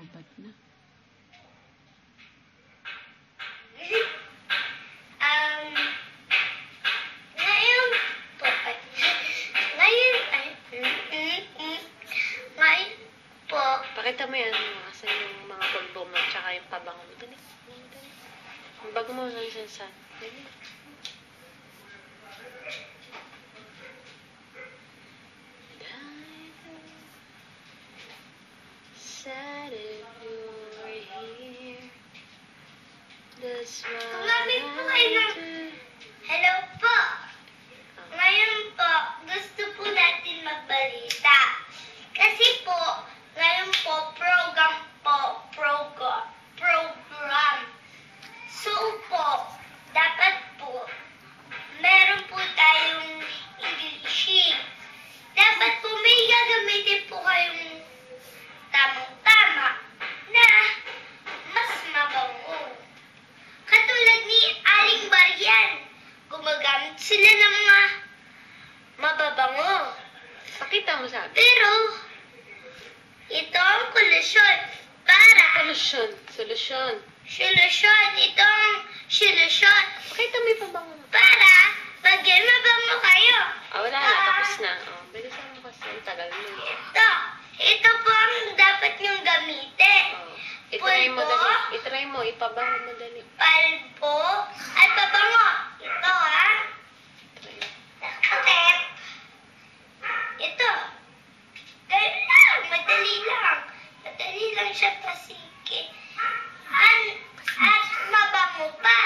Hubad na. Ngayon po, ngayon po, Pakita mo yan, asan yung mga pulbo mo, tsaka yung pabango mo. Dali. Yung bag mo, saan. Dali. Sad if you're here. That's what Kumamit po kayo ng... Hello po. Ngayon po, gusto po natin magbalita. Kasi po, ngayon po, program. So po, dapat po, meron po tayong English. Dapat po may gagamitin po kayong tamang-tama na mas mabango. Katulad ni Aling Marian, gumagamit sila ng mga mababango. Pakita mo sa akin. Pero, ito ang solusyon para... Solusyon. Ito ang solusyon Pakita mo yung pabango mo. para maging mabango kayo. Wala na. Tapos na. Bilisan mo kasi. Ang tagal mo. Ito po ang dapat niyong gamitin. Itry mo Pulbo, dali. Itry mo. Ipabango mo dali. palbo, at pabango. Ito Try. Okay. Ito. Ganun lang. Madali lang. Madali lang siya pasikin. At mabango pa.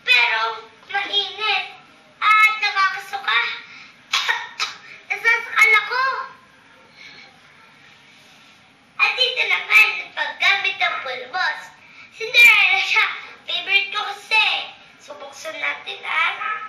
Pero mainit. At nakakasuka. Nasasakal ako. At dito naman, paggamit ng pulbos. Cinderella siya. Favorite ko kasi. So, buksan natin ang